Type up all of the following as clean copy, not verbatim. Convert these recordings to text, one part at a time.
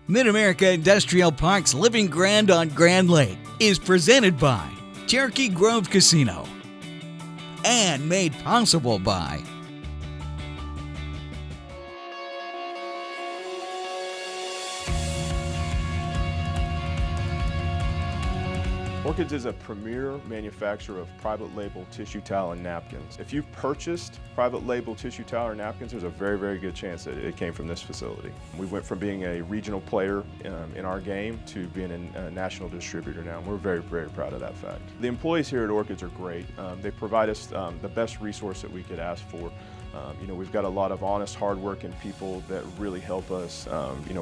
Mid-America Industrial Park's Living Grand on Grand Lake is presented by Cherokee Grove Casino and made possible by Orchids is a premier manufacturer of private label tissue towel and napkins. If you've purchased private label tissue towel or napkins, there's a very, very good chance that it came from this facility. We went from being a regional player in our game to being a national distributor now, and we're very, very proud of that fact. The employees here at Orchids are great. They provide us the best resource that we could ask for. We've got a lot of honest, hardworking people that really help us,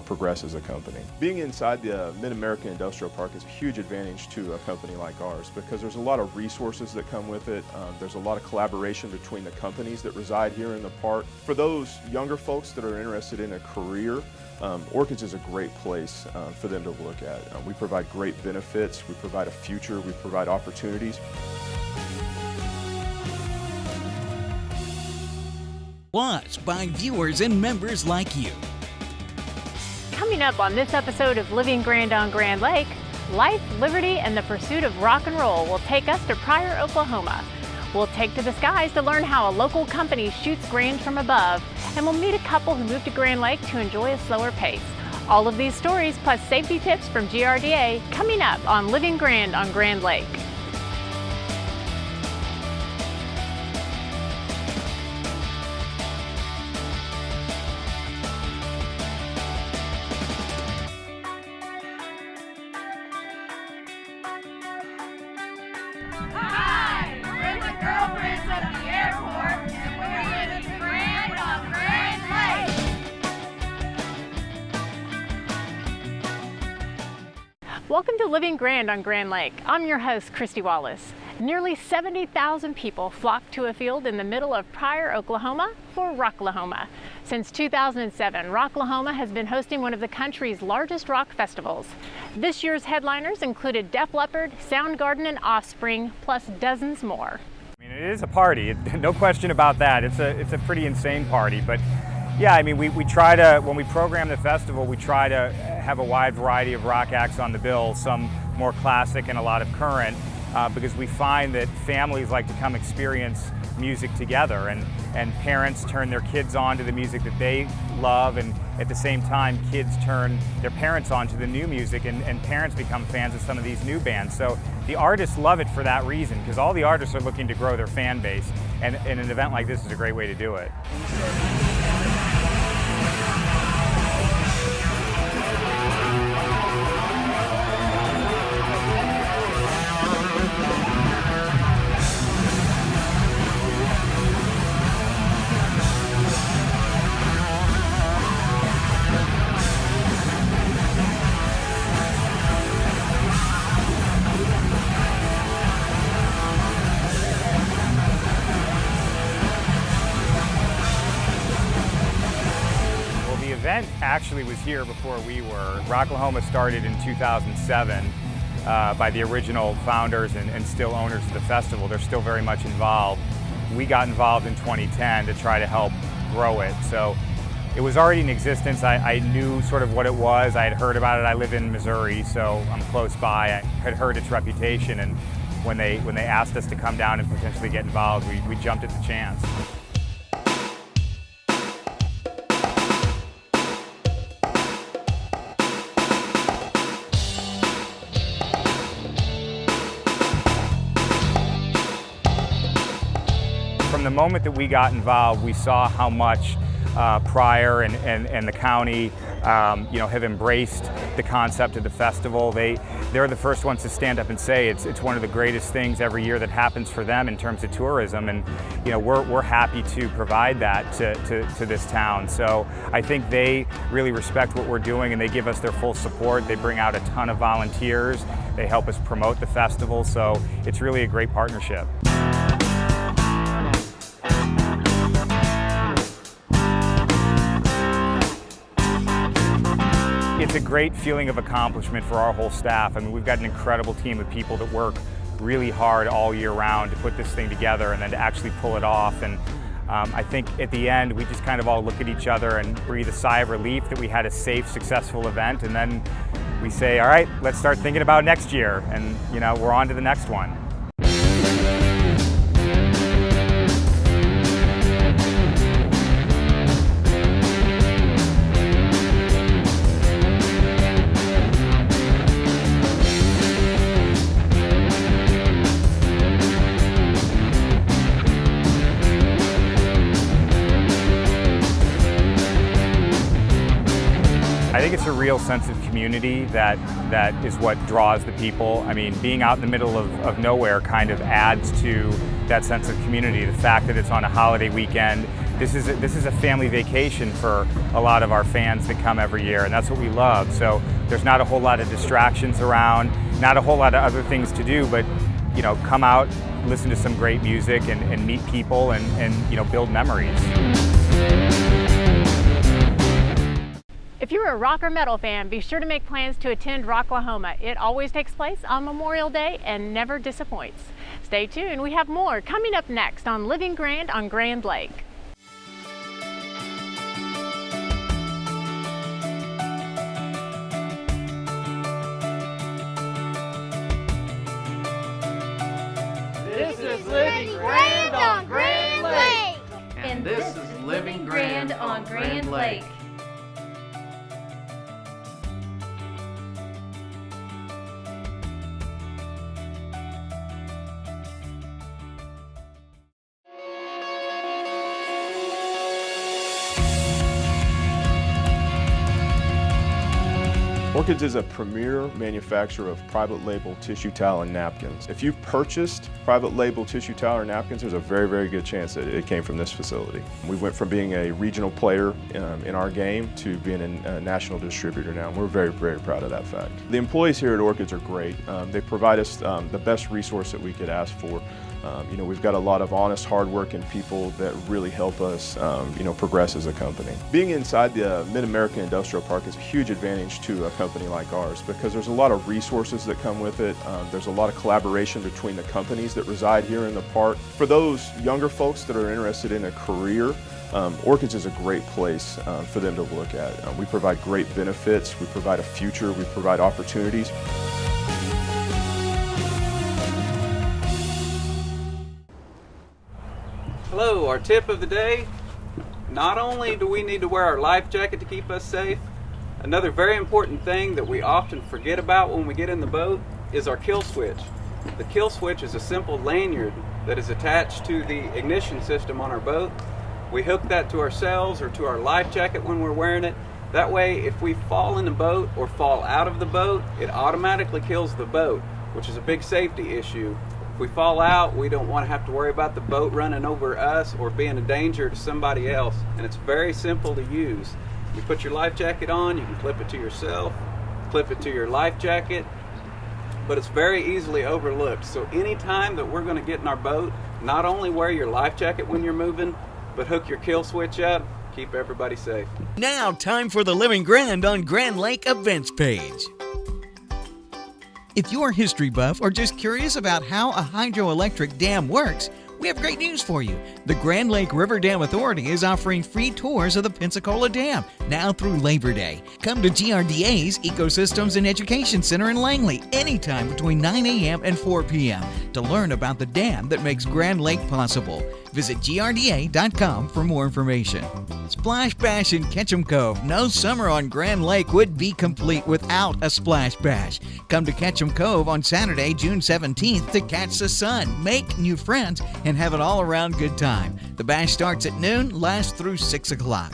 progress as a company. Being inside the Mid-America Industrial Park is a huge advantage to a company like ours because there's a lot of resources that come with it. There's a lot of collaboration between the companies that reside here in the park. For those younger folks that are interested in a career, Orchids is a great place for them to look at. We provide great benefits, we provide a future, we provide opportunities. Plus by viewers and members like you. Coming up on this episode of Living Grand on Grand Lake, life, liberty, and the pursuit of rock and roll will take us to Pryor, Oklahoma. We'll take to the skies to learn how a local company shoots grand from above, and we'll meet a couple who moved to Grand Lake to enjoy a slower pace. All of these stories plus safety tips from GRDA coming up on Living Grand on Grand Lake. Hi, we're the girlfriends of the airport, and we're living grand on Grand Lake. Welcome to Living Grand on Grand Lake. I'm your host, Christy Wallace. Nearly 70,000 people flocked to a field in the middle of Pryor, Oklahoma for Rocklahoma. Since 2007, Rocklahoma has been hosting one of the country's largest rock festivals. This year's headliners included Def Leppard, Soundgarden, and Offspring, plus dozens more. I mean, it is a party, no question about that. It's a pretty insane party, but yeah, I mean, we try to, when we program the festival, we try to have a wide variety of rock acts on the bill, some more classic and a lot of current, because we find that families like to come experience music together, and parents turn their kids on to the music that they love, and at the same time kids turn their parents on to the new music, and parents become fans of some of these new bands. So the artists love it for that reason, because all the artists are looking to grow their fan base, and an event like this is a great way to do it. The event actually was here before we were. Rocklahoma started in 2007 by the original founders and still owners of the festival. They're still very much involved. We got involved in 2010 to try to help grow it. So it was already in existence. I knew sort of what it was. I had heard about it. I live in Missouri, so I'm close by. I had heard its reputation, and when they asked us to come down and potentially get involved, we jumped at the chance. From the moment that we got involved, we saw how much Pryor and the county have embraced the concept of the festival. They're the first ones to stand up and say it's one of the greatest things every year that happens for them in terms of tourism, and we're happy to provide that to this town. So I think they really respect what we're doing, and they give us their full support. They bring out a ton of volunteers. They help us promote the festival, so it's really a great partnership. It's a great feeling of accomplishment for our whole staff. I mean, we've got an incredible team of people that work really hard all year round to put this thing together and then to actually pull it off. And I think at the end we just kind of all look at each other and breathe a sigh of relief that we had a safe, successful event, and then we say, all right, let's start thinking about next year, and we're on to the next one. I think it's a real sense of community that is what draws the people. I mean, being out in the middle of nowhere kind of adds to that sense of community. The fact that it's on a holiday weekend, this is a family vacation for a lot of our fans that come every year, and that's what we love. So there's not a whole lot of distractions around, not a whole lot of other things to do, but come out, listen to some great music, and meet people, and build memories. If you're a rock or metal fan, be sure to make plans to attend Rocklahoma. It always takes place on Memorial Day and never disappoints. Stay tuned, we have more coming up next on Living Grand on Grand Lake. This is Living Grand on Grand Lake. And this is Living Grand on Grand Lake. Orchids is a premier manufacturer of private label tissue towel and napkins. If you've purchased private label tissue towel or napkins, there's a very, very good chance that it came from this facility. We went from being a regional player in our game to being a national distributor now, and we're very, very proud of that fact. The employees here at Orchids are great. They provide us the best resource that we could ask for. We've got a lot of honest, hardworking people that really help us, progress as a company. Being inside the Mid-American Industrial Park is a huge advantage to a company like ours because there's a lot of resources that come with it. There's a lot of collaboration between the companies that reside here in the park. For those younger folks that are interested in a career, Orchids is a great place for them to look at. We provide great benefits, we provide a future, we provide opportunities. Hello, our tip of the day. Not only do we need to wear our life jacket to keep us safe, another very important thing that we often forget about when we get in the boat is our kill switch. The kill switch is a simple lanyard that is attached to the ignition system on our boat. We hook that to ourselves or to our life jacket when we're wearing it. That way, if we fall in the boat or fall out of the boat, it automatically kills the boat, which is a big safety issue. If we fall out, we don't want to have to worry about the boat running over us or being a danger to somebody else. And it's very simple to use. You put your life jacket on, you can clip it to yourself, clip it to your life jacket, but it's very easily overlooked. So anytime that we're going to get in our boat, not only wear your life jacket when you're moving, but hook your kill switch up, keep everybody safe. Now, time for the Living Grand on Grand Lake events page. If you're a history buff or just curious about how a hydroelectric dam works, we have great news for you. The Grand Lake River Dam Authority is offering free tours of the Pensacola Dam now through Labor Day. Come to GRDA's Ecosystems and Education Center in Langley anytime between 9 a.m. and 4 p.m. to learn about the dam that makes Grand Lake possible. Visit grda.com for more information. Splash Bash in Ketchum Cove. No summer on Grand Lake would be complete without a Splash Bash. Come to Ketchum Cove on Saturday, June 17th to catch the sun, make new friends, and have an all-around good time. The bash starts at noon, lasts through 6 o'clock.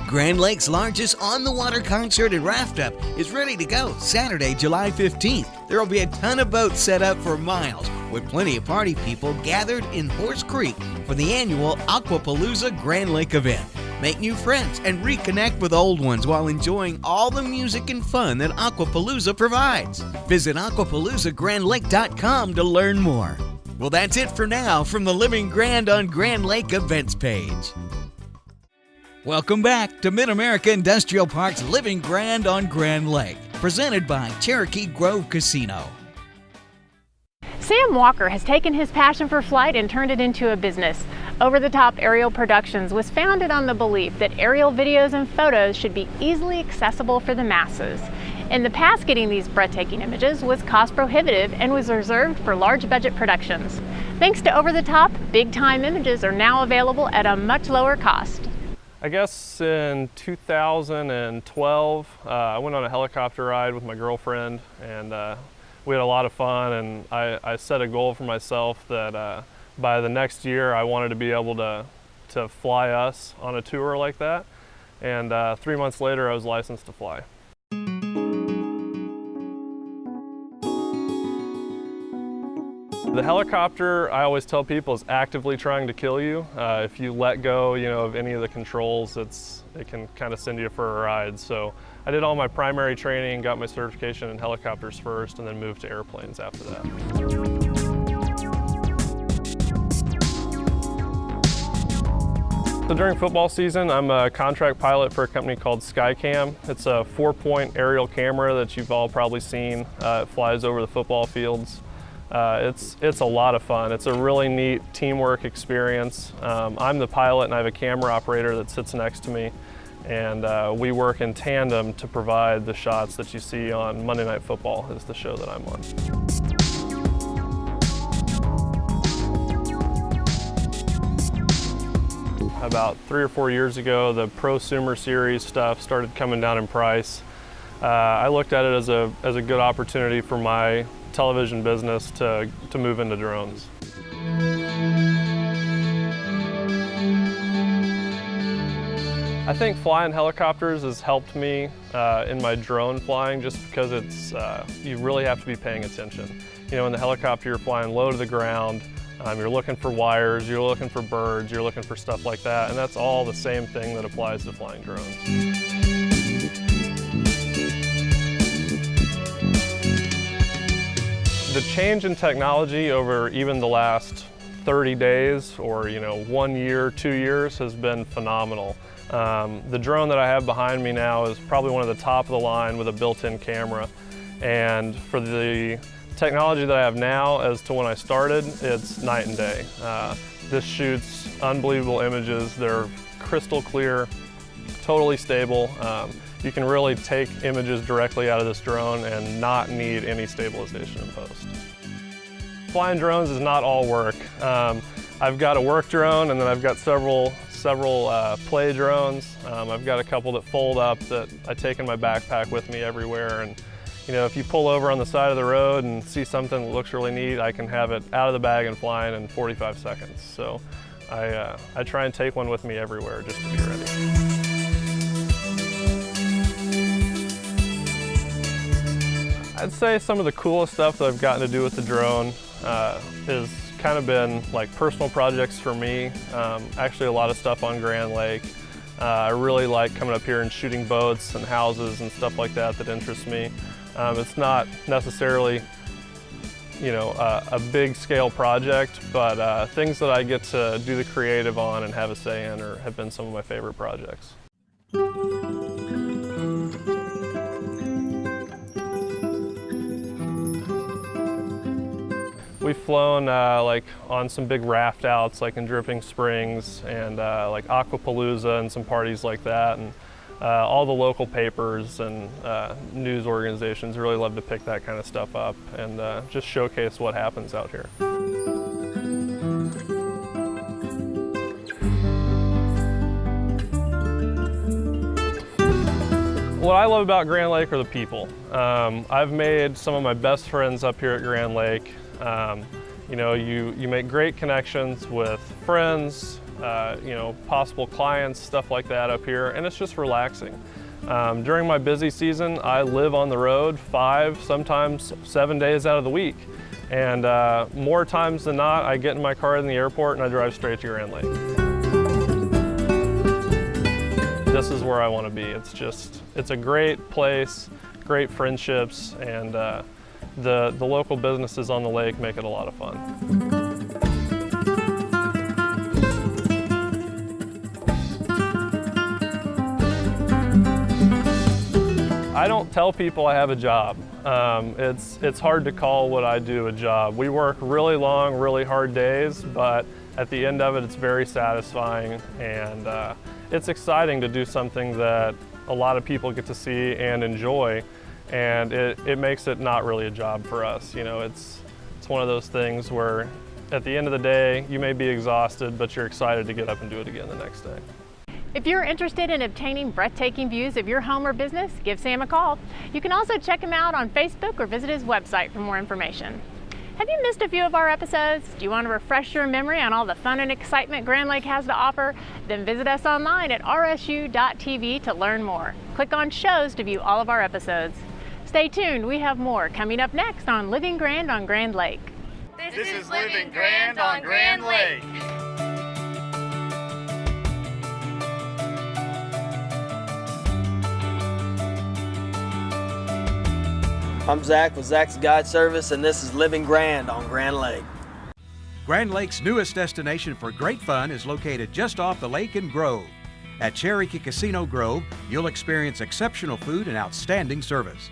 Grand Lake's largest on-the-water concert and raft-up is ready to go Saturday, July 15th. There will be a ton of boats set up for miles, with plenty of party people gathered in Horse Creek for the annual Aquapalooza Grand Lake event. Make new friends and reconnect with old ones while enjoying all the music and fun that Aquapalooza provides. Visit aquapaloozagrandlake.com to learn more. Well, that's it for now from the Living Grand on Grand Lake events page. Welcome back to Mid-America Industrial Park's Living Grand on Grand Lake, presented by Cherokee Grove Casino. Sam Walker has taken his passion for flight and turned it into a business. Over the Top Aerial Productions was founded on the belief that aerial videos and photos should be easily accessible for the masses. In the past, getting these breathtaking images was cost prohibitive and was reserved for large budget productions. Thanks to Over the Top, big time images are now available at a much lower cost. I guess in 2012, I went on a helicopter ride with my girlfriend, and we had a lot of fun, and I set a goal for myself that by the next year I wanted to be able to fly us on a tour like that, and 3 months later I was licensed to fly. The helicopter, I always tell people, is actively trying to kill you. If you let go, of any of the controls, it can kind of send you for a ride. So I did all my primary training, got my certification in helicopters first, and then moved to airplanes after that. So during football season, I'm a contract pilot for a company called Skycam. It's a 4-point aerial camera that you've all probably seen. It flies over the football fields. It's a lot of fun. It's a really neat teamwork experience. I'm the pilot and I have a camera operator that sits next to me, and we work in tandem to provide the shots that you see on Monday Night Football, is the show that I'm on. About 3 or 4 years ago, the prosumer series stuff started coming down in price. I looked at it as a good opportunity for my television business to move into drones. I think flying helicopters has helped me in my drone flying, just because you really have to be paying attention. In the helicopter you're flying low to the ground, you're looking for wires, you're looking for birds, you're looking for stuff like that, and that's all the same thing that applies to flying drones. The change in technology over even the last 30 days or 1 year, 2 years has been phenomenal. The drone that I have behind me now is probably one of the top of the line with a built-in camera. And for the technology that I have now as to when I started, it's night and day. This shoots unbelievable images. They're crystal clear, totally stable. You can really take images directly out of this drone and not need any stabilization in post. Flying drones is not all work. I've got a work drone, and then I've got several play drones. I've got a couple that fold up that I take in my backpack with me everywhere. And if you pull over on the side of the road and see something that looks really neat, I can have it out of the bag and flying in 45 seconds. So I try and take one with me everywhere just to be ready. I'd say some of the coolest stuff that I've gotten to do with the drone has kind of been like personal projects for me. Actually a lot of stuff on Grand Lake. I really like coming up here and shooting boats and houses and stuff like that interests me. It's not necessarily a big scale project, but things that I get to do the creative on and have a say in have been some of my favorite projects. We've flown like on some big raft outs, like in Dripping Springs and like Aquapalooza and some parties like that. And all the local papers and news organizations really love to pick that kind of stuff up and just showcase what happens out here. What I love about Grand Lake are the people. I've made some of my best friends up here at Grand Lake. You make great connections with friends, possible clients, stuff like that up here, and it's just relaxing. During my busy season, I live on the road 5, sometimes 7 days out of the week. And more times than not, I get in my car in the airport and I drive straight to Grand Lake. This is where I want to be. It's a great place, great friendships, and the local businesses on the lake make it a lot of fun. I don't tell people I have a job. It's hard to call what I do a job. We work really long, really hard days, but at the end of it, it's very satisfying, and it's exciting to do something that a lot of people get to see and enjoy, and it makes it not really a job for us. You know, it's one of those things where at the end of the day, you may be exhausted, but you're excited to get up and do it again the next day. If you're interested in obtaining breathtaking views of your home or business, give Sam a call. You can also check him out on Facebook or visit his website for more information. Have you missed a few of our episodes? Do you want to refresh your memory on all the fun and excitement Grand Lake has to offer? Then visit us online at rsu.tv to learn more. Click on shows to view all of our episodes. Stay tuned, we have more coming up next on Living Grand on Grand Lake. This is Living Grand on Grand Lake. I'm Zach with Zach's Guide Service, and this is Living Grand on Grand Lake. Grand Lake's newest destination for great fun is located just off the lake in Grove. At Cherokee Casino Grove, you'll experience exceptional food and outstanding service.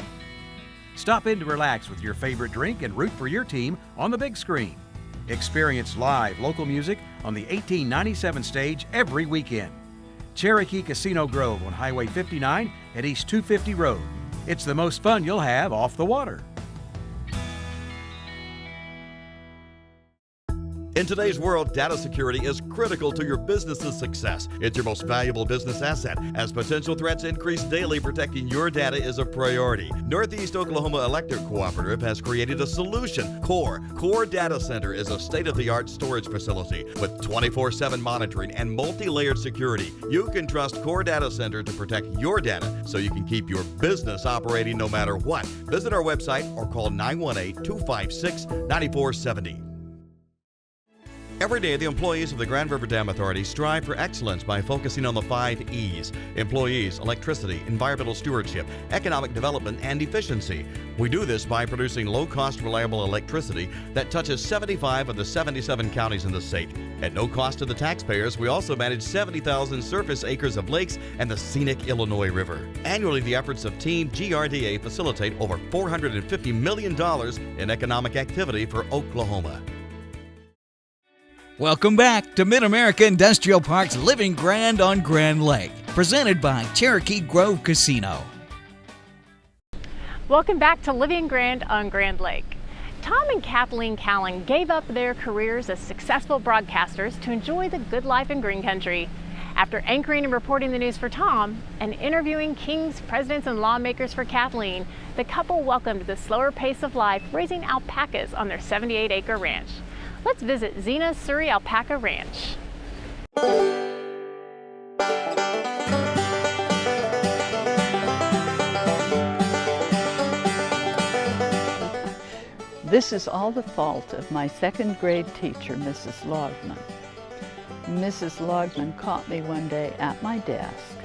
Stop in to relax with your favorite drink and root for your team on the big screen. Experience live local music on the 1897 stage every weekend. Cherokee Casino Grove on Highway 59 at East 250 Road. It's the most fun you'll have off the water. In today's world, data security is critical to your business's success. It's your most valuable business asset. As potential threats increase daily, protecting your data is a priority. Northeast Oklahoma Electric Cooperative has created a solution. Core Data Center is a state-of-the-art storage facility with 24/7 monitoring and multi-layered security. You can trust Core Data Center to protect your data so you can keep your business operating no matter what. Visit our website or call 918-256-9470. Every day, the employees of the Grand River Dam Authority strive for excellence by focusing on the 5 E's: employees, electricity, environmental stewardship, economic development, and efficiency. We do this by producing low-cost, reliable electricity that touches 75 of the 77 counties in the state. At no cost to the taxpayers, we also manage 70,000 surface acres of lakes and the scenic Illinois River. Annually, the efforts of Team GRDA facilitate over $450 million in economic activity for Oklahoma. Welcome back to Mid-America Industrial Park's Living Grand on Grand Lake, presented by Cherokee Grove Casino. Welcome back to Living Grand on Grand Lake. Tom and Kathleen Callan gave up their careers as successful broadcasters to enjoy the good life in green country. After anchoring and reporting the news for Tom and interviewing kings, presidents, and lawmakers for Kathleen, the couple welcomed the slower pace of life, raising alpacas on their 78-acre ranch. Let's visit Zena's Surrey Alpaca Ranch. This is all the fault of my second grade teacher, Mrs. Logman. Mrs. Logman caught me one day at my desk,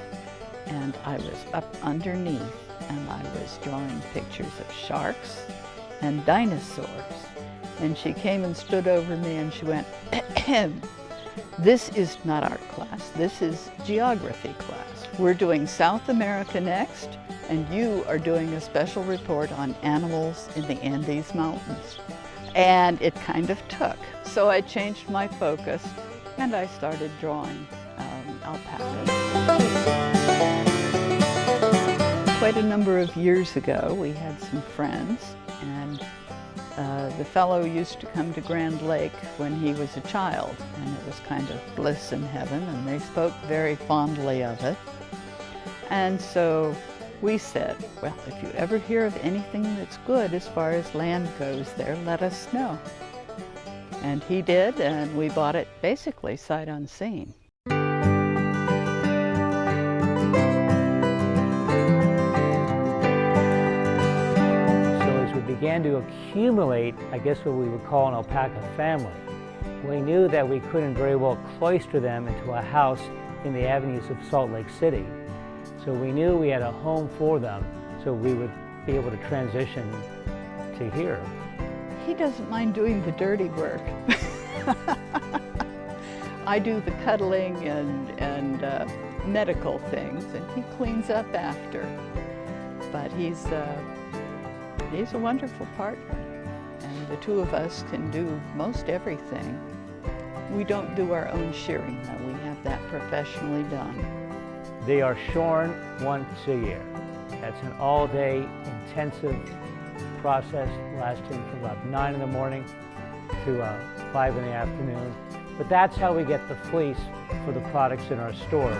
and I was up underneath, and I was drawing pictures of sharks and dinosaurs. And she came and stood over me and she went, "This is not art class, this is geography class. We're doing South America next, and you are doing a special report on animals in the Andes Mountains." And it kind of took. So I changed my focus and I started drawing alpacas. Quite a number of years ago, we had some friends, and the fellow used to come to Grand Lake when he was a child, and it was kind of bliss in heaven, and they spoke very fondly of it. And so we said, well, if you ever hear of anything that's good as far as land goes there, let us know. And he did, and we bought it basically sight unseen. Began to accumulate, I guess, what we would call an alpaca family. We knew that we couldn't very well cloister them into a house in the avenues of Salt Lake City. So we knew we had a home for them, so we would be able to transition to here. He doesn't mind doing the dirty work. I do the cuddling and medical things, and he cleans up after. But he's a wonderful partner, and the two of us can do most everything. We don't do our own shearing, though. We have that professionally done. They are shorn once a year. That's an all-day intensive process lasting from about 9 in the morning to 5 in the afternoon. But that's how we get the fleece for the products in our store.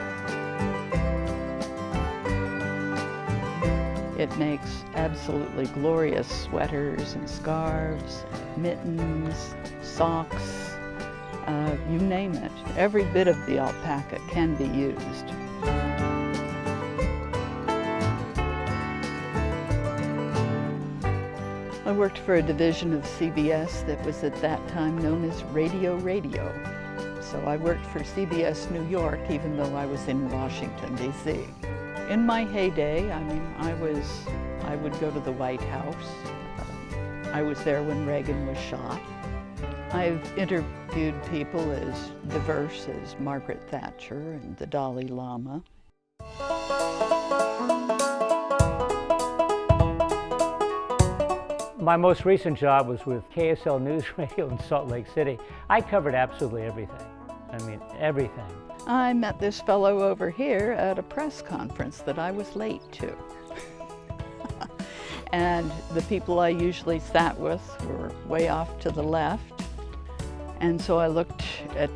It makes absolutely glorious sweaters and scarves, mittens, socks, you name it. Every bit of the alpaca can be used. I worked for a division of CBS that was at that time known as Radio. So I worked for CBS New York even though I was in Washington, D.C. In my heyday, I mean, I would go to the White House. I was there when Reagan was shot. I've interviewed people as diverse as Margaret Thatcher and the Dalai Lama. My most recent job was with KSL News Radio in Salt Lake City. I covered absolutely everything. I mean, everything. I met this fellow over here at a press conference that I was late to. And the people I usually sat with were way off to the left. And so I looked at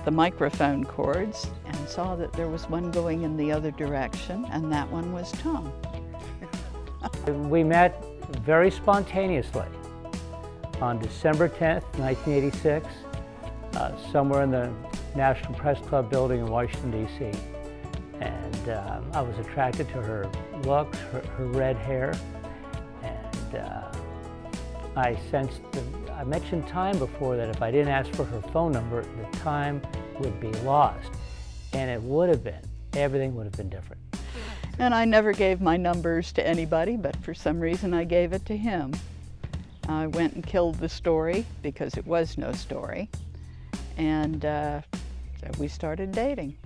the microphone cords and saw that there was one going in the other direction, and that one was Tom. We met very spontaneously on December 10th, 1986, somewhere in the National Press Club building in Washington, D.C. And I was attracted to her looks, her red hair, and I sensed, I mentioned time before that if I didn't ask for her phone number, the time would be lost. And it would have been. Everything would have been different. And I never gave my numbers to anybody, but for some reason I gave it to him. I went and killed the story because it was no story. And so we started dating.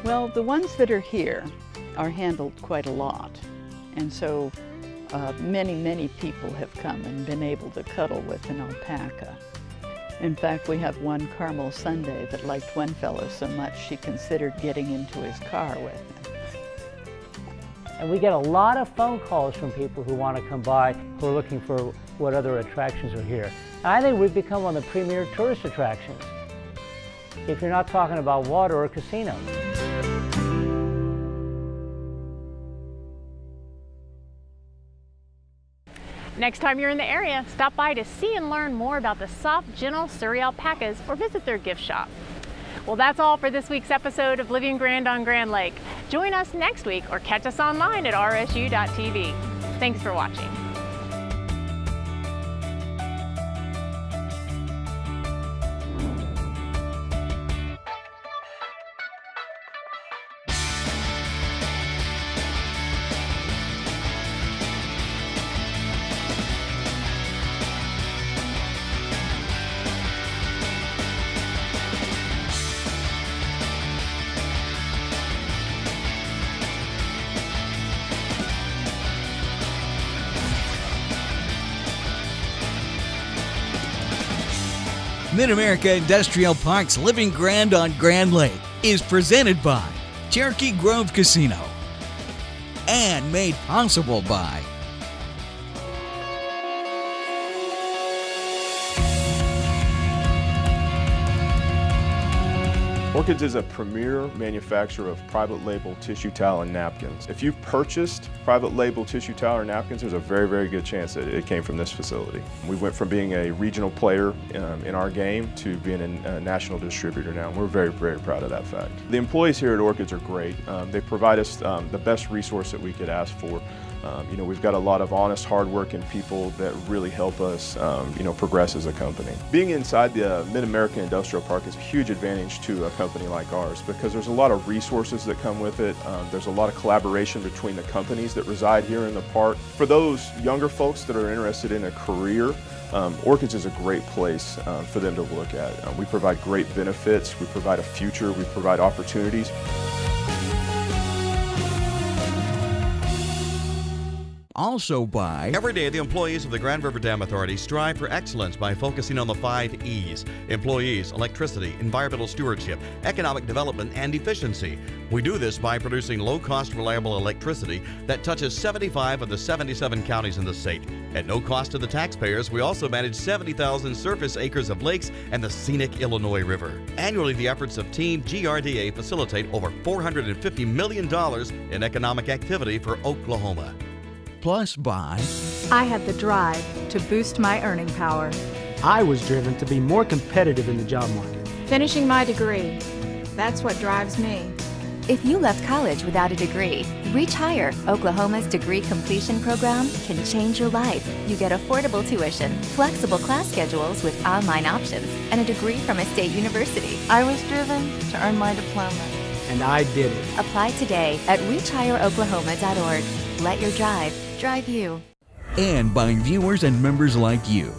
Well, the ones that are here are handled quite a lot. And so many people have come and been able to cuddle with an alpaca. In fact, we have one Carmel Sunday that liked one fellow so much she considered getting into his car with him. And we get a lot of phone calls from people who want to come by, who are looking for what other attractions are here. And I think we've become one of the premier tourist attractions, if you're not talking about water or casinos. Next time you're in the area, stop by to see and learn more about the soft, gentle Surrey alpacas or visit their gift shop. Well, that's all for this week's episode of Living Grand on Grand Lake. Join us next week or catch us online at rsu.tv. Thanks for watching. Mid-America Industrial Park's Living Grand on Grand Lake is presented by Cherokee Grove Casino and made possible by Orchids is a premier manufacturer of private label tissue towel and napkins. If you've purchased private label tissue towel or napkins, there's a very good chance that it came from this facility. We went from being a regional player in our game to being a national distributor now, and we're very proud of that fact. The employees here at Orchids are great. They provide us the best resource that we could ask for. We've got a lot of honest, hard-working people that really help us, progress as a company. Being inside the Mid-American Industrial Park is a huge advantage to a company like ours because there's a lot of resources that come with it. There's a lot of collaboration between the companies that reside here in the park. For those younger folks that are interested in a career, Orchids is a great place for them to look at. We provide great benefits, we provide a future, we provide opportunities. Also by Every day, the employees of the Grand River Dam Authority strive for excellence by focusing on the 5 E's: employees, electricity, environmental stewardship, economic development, and efficiency. We do this by producing low-cost, reliable electricity that touches 75 of the 77 counties in the state. At no cost to the taxpayers, we also manage 70,000 surface acres of lakes and the scenic Illinois River. Annually, the efforts of Team GRDA facilitate over $450 million in economic activity for Oklahoma. Plus by I had the drive to boost my earning power. I was driven to be more competitive in the job market. Finishing my degree, that's what drives me. If you left college without a degree, Reach Higher, Oklahoma's degree completion program, can change your life. You get affordable tuition, flexible class schedules with online options, and a degree from a state university. I was driven to earn my diploma. And I did it. Apply today at reachhigheroklahoma.org. Let your drive drive you. and by viewers and members like you.